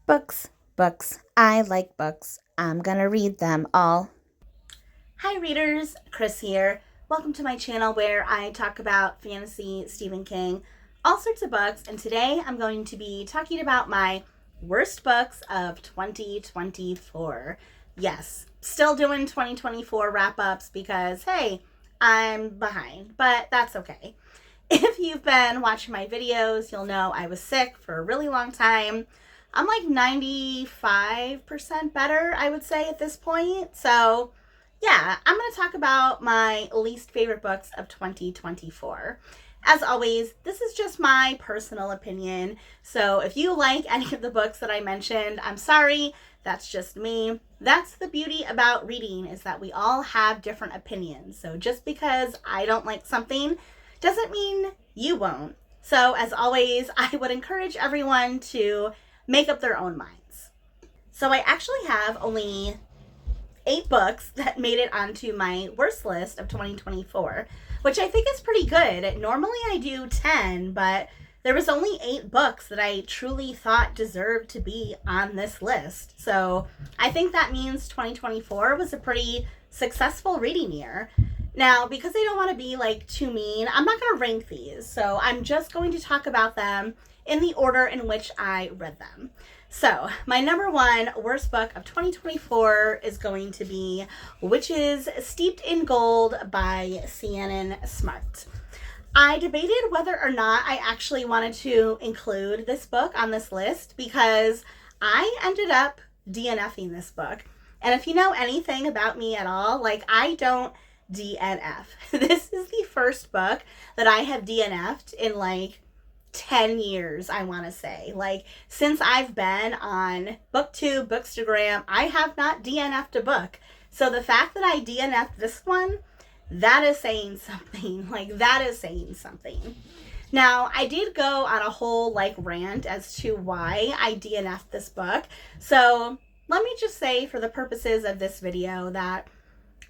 Books, books. I like books. I'm gonna read them all. Hi readers, Chris here. Welcome to my channel where I talk about fantasy, Stephen King, all sorts of books, and today I'm going to be talking about my worst books of 2024. Yes, still doing 2024 wrap-ups because, hey, I'm behind, but that's okay. If you've been watching my videos, you'll know I was sick for a really long time. I'm like 95% better, I would say, at this point. So, yeah, I'm going to talk about my least favorite books of 2024. As always, this is just my personal opinion. So if you like any of the books that I mentioned, I'm sorry. That's just me. That's the beauty about reading, is that we all have different opinions. So just because I don't like something doesn't mean you won't. So as always, I would encourage everyone to make up their own minds. So I actually have only 8 books that made it onto my worst list of 2024, which I think is pretty good. Normally I do 10, but there was only 8 books that I truly thought deserved to be on this list. So I think that means 2024 was a pretty successful reading year. Now, because I don't want to be like too mean, I'm not going to rank these. So I'm just going to talk about them in the order in which I read them. So my number 1 worst book of 2024 is going to be Witches Steeped in Gold by Ciannon Smart. I debated whether or not I actually wanted to include this book on this list because I ended up DNFing this book. And if you know anything about me at all, like, I don't DNF. This is the first book that I have DNF'd in like 10 years, I want to say. Like, since I've been on BookTube, Bookstagram, I have not DNF'd a book. So the fact that I DNF'd this one, that is saying something. Like, that is saying something. Now, I did go on a whole like rant as to why I DNF'd this book. So let me just say, for the purposes of this video, that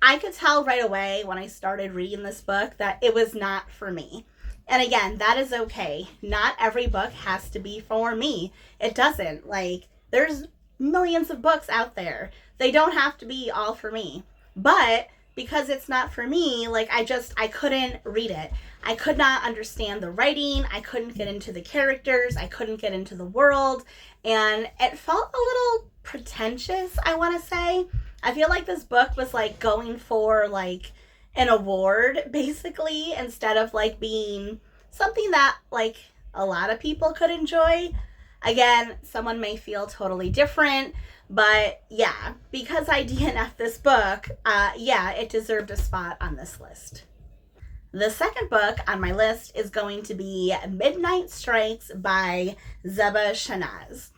I could tell right away when I started reading this book that it was not for me. And again, that is okay. Not every book has to be for me. It doesn't. Like, there's millions of books out there. They don't have to be all for me. But because it's not for me, like, I couldn't read it. I could not understand the writing. I couldn't get into the characters. I couldn't get into the world. And it felt a little pretentious, I want to say. I feel like this book was like going for like an award, basically, instead of like being something that like a lot of people could enjoy. Again, someone may feel totally different, but yeah, because I DNF'd this book, yeah, it deserved a spot on this list. The second book on my list is going to be Midnight Strikes by Zeba Shahnaz.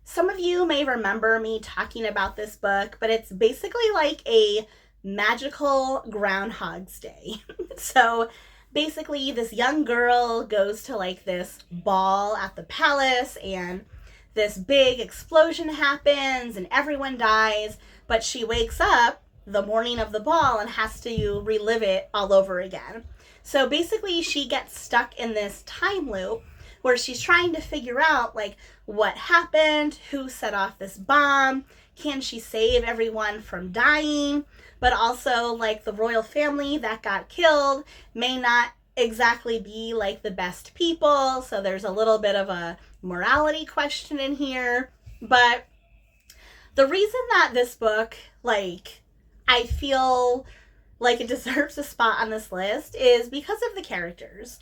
Some of you may remember me talking about this book, but it's basically like a magical Groundhog's Day. So basically this young girl goes to like this ball at the palace, and this big explosion happens and everyone dies, but she wakes up the morning of the ball and has to relive it all over again. So basically she gets stuck in this time loop where she's trying to figure out like what happened, who set off this bomb, can she save everyone from dying, but also like the royal family that got killed may not exactly be like the best people, so there's a little bit of a morality question in here. But the reason that this book, like, I feel like it deserves a spot on this list is because of the characters.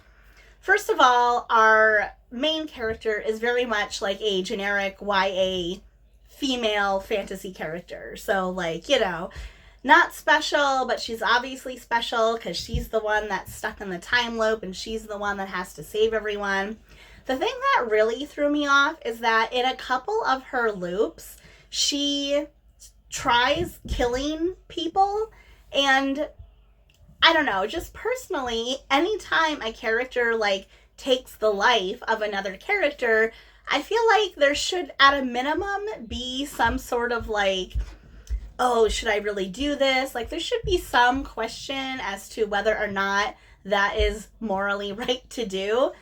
First of all, our main character is very much like a generic YA female fantasy character. So, like, you know, not special, but she's obviously special because she's the one that's stuck in the time loop and she's the one that has to save everyone. The thing that really threw me off is that in a couple of her loops, she tries killing people, and I don't know, just personally, anytime a character like takes the life of another character, I feel like there should at a minimum be some sort of like, oh, should I really do this? Like, there should be some question as to whether or not that is morally right to do.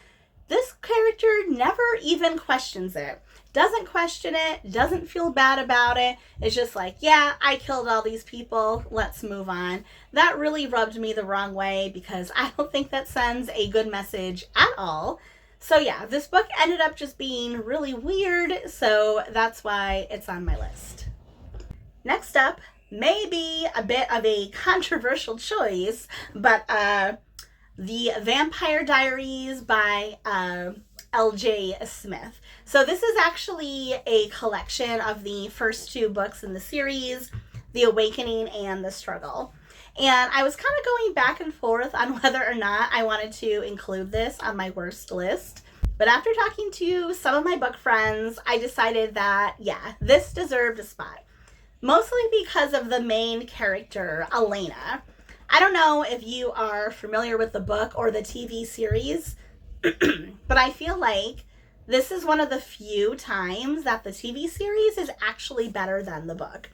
This character never even questions it. doesn't question it, doesn't feel bad about it. It's just like, yeah, I killed all these people, let's move on. That really rubbed me the wrong way because I don't think that sends a good message at all. So yeah, this book ended up just being really weird, so that's why it's on my list. Next up, maybe a bit of a controversial choice, but the Vampire Diaries by L.J. Smith. So this is actually a collection of the first two books in the series, The Awakening and The Struggle. And I was kind of going back and forth on whether or not I wanted to include this on my worst list. But after talking to some of my book friends, I decided that, yeah, this deserved a spot. Mostly because of the main character, Elena. I don't know if you are familiar with the book or the TV series, but I feel like this is one of the few times that the TV series is actually better than the book.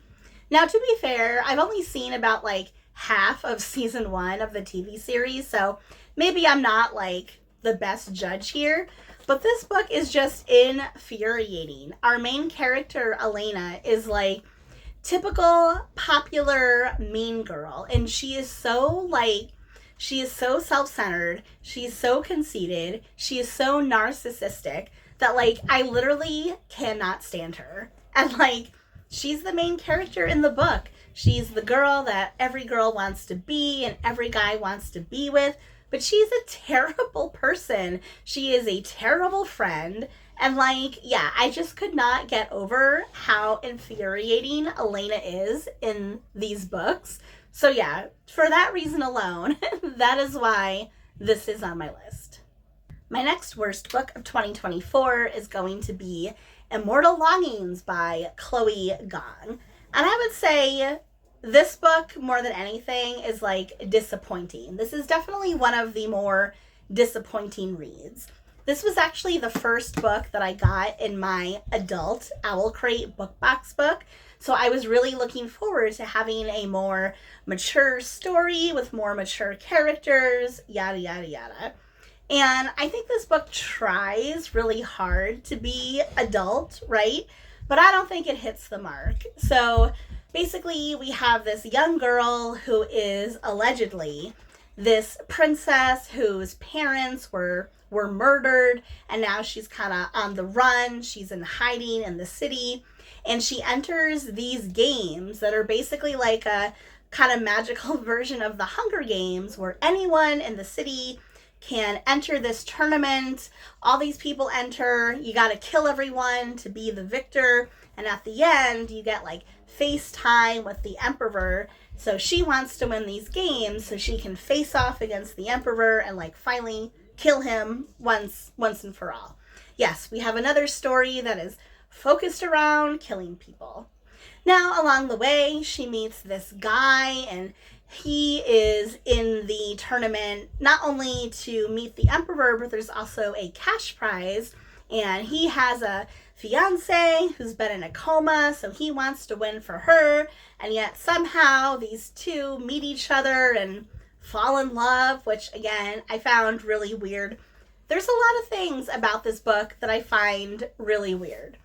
Now, to be fair, I've only seen about like half of season 1 of the TV series, so maybe I'm not like the best judge here, but this book is just infuriating. Our main character, Elena, is like typical popular mean girl, and she is so self-centered, she's so conceited, she is so narcissistic that like I literally cannot stand her. And like she's the main character in the book. She's the girl that every girl wants to be and every guy wants to be with, but she's a terrible person. She is a terrible friend. And like, yeah, I just could not get over how infuriating Elena is in these books. So yeah, for that reason alone, that is why this is on my list. My next worst book of 2024 is going to be Immortal Longings by Chloe Gong. And I would say this book, more than anything, is like disappointing. This is definitely one of the more disappointing reads. This was actually the first book that I got in my adult Owl Crate book box book. So I was really looking forward to having a more mature story with more mature characters, yada, yada, yada. And I think this book tries really hard to be adult, right? But I don't think it hits the mark. So basically, we have this young girl who is allegedly this princess whose parents were murdered, and now she's kind of on the run. She's in hiding in the city, and she enters these games that are basically like a kind of magical version of the Hunger Games, where anyone in the city can enter this tournament. All these people enter. You got to kill everyone to be the victor, and at the end you get like FaceTime with the emperor. So she wants to win these games so she can face off against the emperor and like finally kill him once and for all. Yes, we have another story that is focused around killing people. Now, along the way, she meets this guy, and he is in the tournament not only to meet the emperor, but there's also a cash prize, and he has a fiance who's been in a coma, so he wants to win for her, and yet somehow these two meet each other and fall in love, which again, I found really weird. There's a lot of things about this book that I find really weird.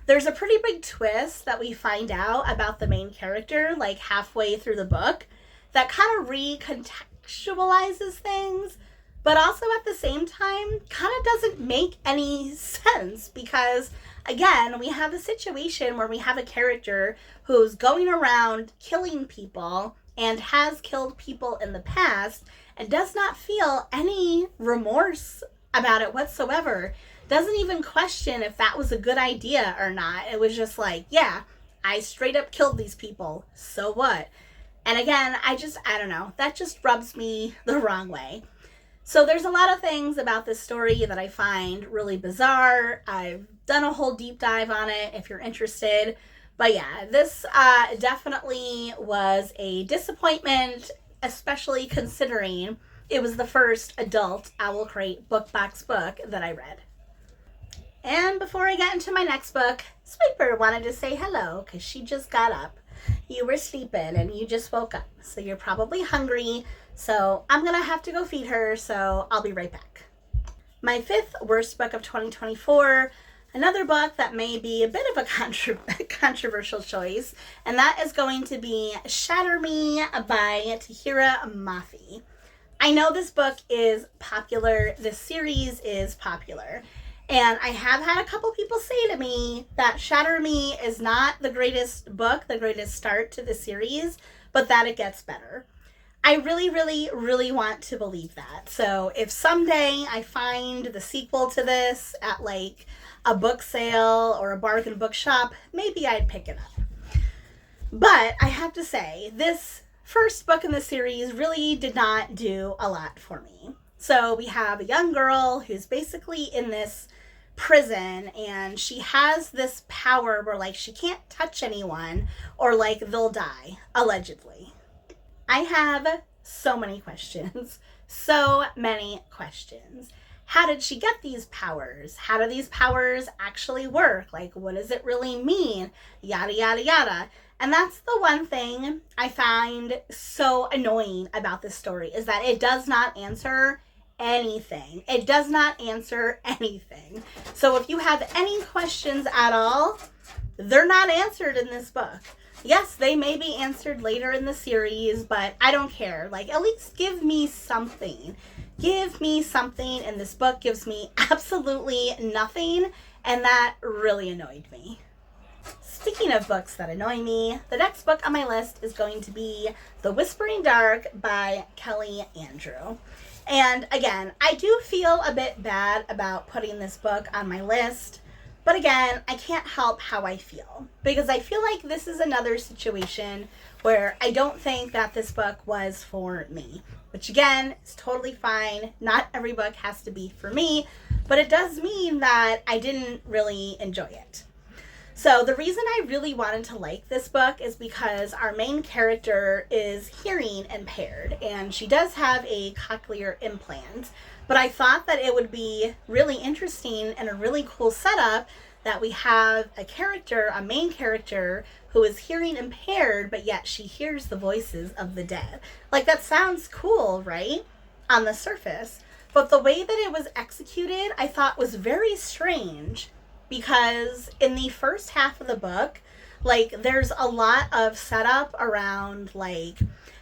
There's a pretty big twist that we find out about the main character like halfway through the book that kind of recontextualizes things, but also at the same time kind of doesn't make any sense because, again, we have a situation where we have a character who's going around killing people and has killed people in the past and does not feel any remorse about it whatsoever. Doesn't even question if that was a good idea or not. It was just like, yeah, I straight up killed these people. So what? And again, I don't know. That just rubs me the wrong way. So there's a lot of things about this story that I find really bizarre. I've done a whole deep dive on it if you're interested. But yeah, this definitely was a disappointment, especially considering it was the first adult Owl Crate book box book that I read. And before I get into my next book, Swiper wanted to say hello because she just got up. You were sleeping and you just woke up, so you're probably hungry. So I'm going to have to go feed her, so I'll be right back. My fifth worst book of 2024 another book that may be a bit of a controversial choice, and that is going to be Shatter Me by Tahereh Mafi. I know this book is popular, this series is popular, and I have had a couple people say to me that Shatter Me is not the greatest book, the greatest start to the series, but that it gets better. I really, really, really want to believe that. So if someday I find the sequel to this at like a book sale or a bargain bookshop, maybe I'd pick it up. But I have to say, this first book in the series really did not do a lot for me. So we have a young girl who's basically in this prison, and she has this power where like she can't touch anyone or like they'll die, allegedly. I have so many questions. So many questions. How did she get these powers? How do these powers actually work? Like, what does it really mean? Yada, yada, yada. And that's the one thing I find so annoying about this story, is that it does not answer anything. It does not answer anything. So if you have any questions at all, they're not answered in this book. Yes, they may be answered later in the series, but I don't care. Like, at least give me something. Give me something, and this book gives me absolutely nothing, and that really annoyed me. Speaking of books that annoy me, the next book on my list is going to be The Whispering Dark by Kelly Andrew. And again, I do feel a bit bad about putting this book on my list. But again, I can't help how I feel, because I feel like this is another situation where I don't think that this book was for me, which again is totally fine. Not every book has to be for me, but it does mean that I didn't really enjoy it. So the reason I really wanted to like this book is because our main character is hearing impaired, and she does have a cochlear implant. But I thought that it would be really interesting and a really cool setup that we have a character, a main character, who is hearing impaired, but yet she hears the voices of the dead. Like, that sounds cool, right? On the surface. But the way that it was executed, I thought was very strange, because in the first half of the book, like, there's a lot of setup around, like,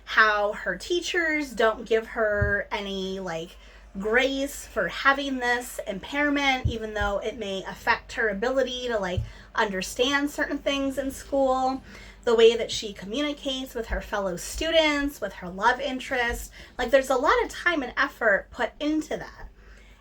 how her teachers don't give her any, like, grace for having this impairment, even though it may affect her ability to like understand certain things in school. The way that she communicates with her fellow students, with her love interest, like there's a lot of time and effort put into that.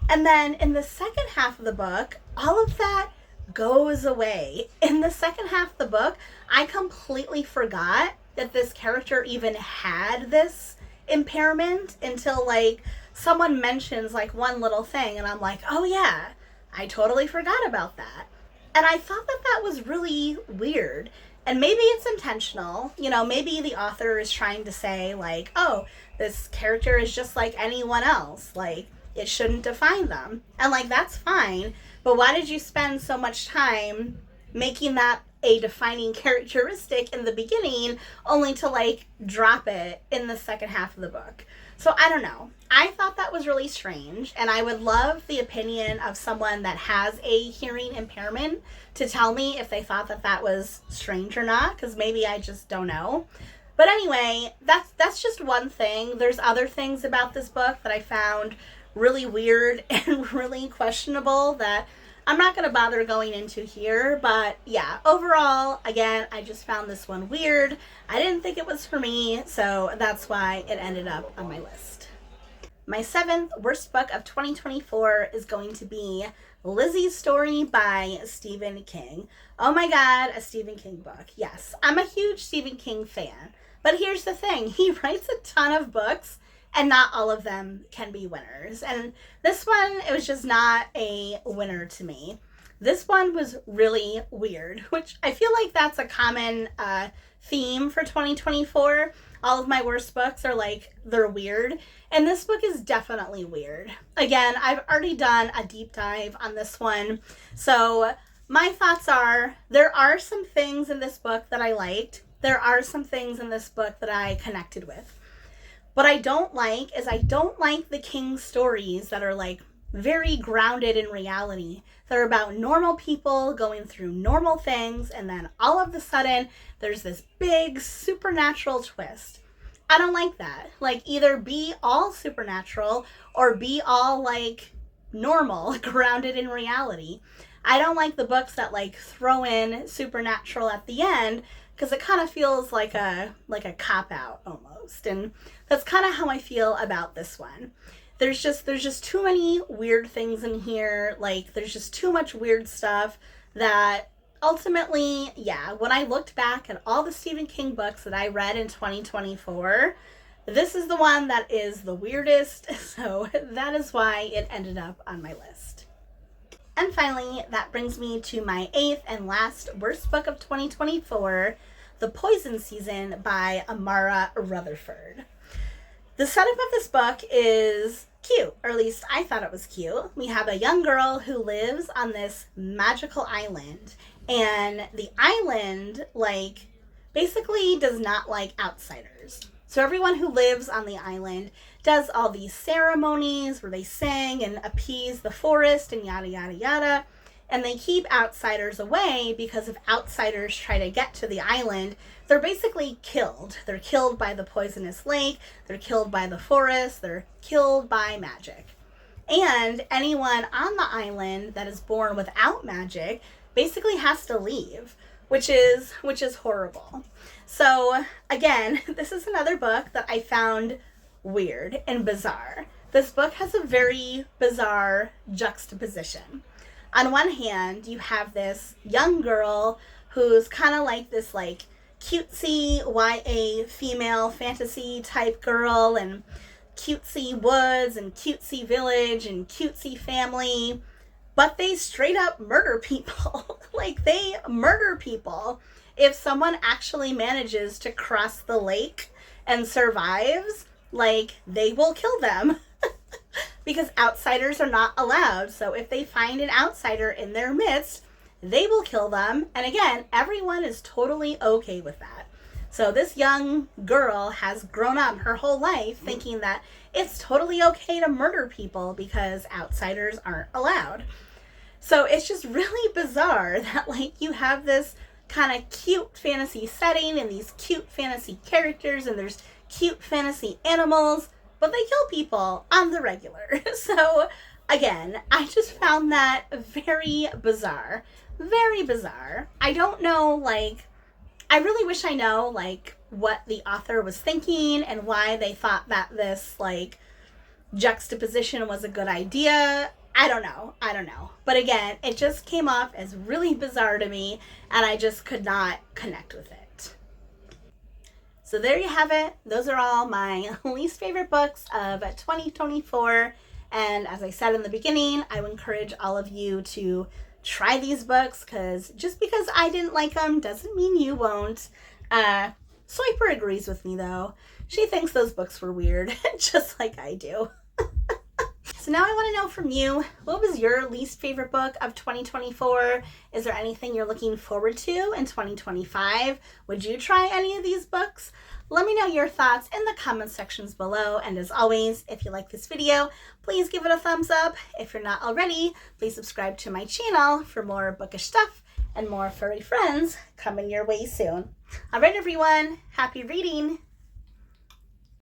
And then in the second half of the book, all of that goes away. In the second half of the book, I completely forgot that this character even had this impairment until like someone mentions like one little thing, and I'm like, oh yeah, I totally forgot about that. And I thought that that was really weird. And maybe it's intentional. You know, maybe the author is trying to say like, oh, this character is just like anyone else. Like, it shouldn't define them. And like, that's fine. But why did you spend so much time making that a defining characteristic in the beginning, only to like drop it in the second half of the book? So I don't know. I thought that was really strange, and I would love the opinion of someone that has a hearing impairment to tell me if they thought that that was strange or not, because maybe I just don't know. But anyway, that's just one thing. There's other things about this book that I found really weird and really questionable that I'm not going to bother going into here. But yeah, overall, again, I just found this one weird. I didn't think it was for me, so that's why it ended up on my list. My seventh worst book of 2024 is going to be Lisey's Story by Stephen King. Oh my god, a Stephen King book. Yes, I'm a huge Stephen King fan. But here's the thing, he writes a ton of books, and not all of them can be winners. And this one, it was just not a winner to me. This one was really weird, which I feel like that's a common theme for 2024. All of my worst books are like, they're weird. And this book is definitely weird. Again, I've already done a deep dive on this one. So my thoughts are, there are some things in this book that I liked. There are some things in this book that I connected with. What I don't like is I don't like the King stories that are like very grounded in reality. They're about normal people going through normal things, and then all of a sudden there's this big supernatural twist. I don't like that. Like, either be all supernatural or be all like normal, grounded in reality. I don't like the books that like throw in supernatural at the end, because it kind of feels like a cop out almost. And that's kind of how I feel about this one. There's just too many weird things in here. Like, there's just too much weird stuff that ultimately, yeah, when I looked back at all the Stephen King books that I read in 2024, this is the one that is the weirdest. So that is why it ended up on my list. And finally, that brings me to my 8th and last worst book of 2024, The Poison Season by Amara Rutherford. The setup of this book is cute, or at least I thought it was cute. We have a young girl who lives on this magical island, and the island, like, basically does not like outsiders. So everyone who lives on the island does all these ceremonies where they sing and appease the forest and yada, yada, yada. And they keep outsiders away, because if outsiders try to get to the island, they're basically killed. They're killed by the poisonous lake, they're killed by the forest, they're killed by magic. And anyone on the island that is born without magic basically has to leave, which is horrible. So again, this is another book that I found weird and bizarre. This book has a very bizarre juxtaposition. On one hand, you have this young girl who's kind of like this like cutesy YA female fantasy type girl, and cutesy woods and cutesy village and cutesy family, but they straight up murder people. Like, they murder people. If someone actually manages to cross the lake and survives, like, they will kill them. Because outsiders are not allowed. So if they find an outsider in their midst, they will kill them. And again, everyone is totally okay with that. So this young girl has grown up her whole life thinking that it's totally okay to murder people because outsiders aren't allowed. So it's just really bizarre that, like, you have this kind of cute fantasy setting and these cute fantasy characters, and there's cute fantasy animals, but they kill people on the regular. So again, I just found that very bizarre. Very bizarre. I don't know, like, I really wish I know, like, what the author was thinking and why they thought that this, like, juxtaposition was a good idea. I don't know. But again, it just came off as really bizarre to me, and I just could not connect with it. So there you have it. Those are all my least favorite books of 2024. And as I said in the beginning, I would encourage all of you to try these books, because just because I didn't like them doesn't mean you won't. Swiper agrees with me, though. She thinks those books were weird, just like I do. So now I want to know from you, what was your least favorite book of 2024? Is there anything you're looking forward to in 2025? Would you try any of these books? Let me know your thoughts in the comment sections below. And as always, if you like this video, please give it a thumbs up. If you're not already, please subscribe to my channel for more bookish stuff and more furry friends coming your way soon. All right, everyone, happy reading.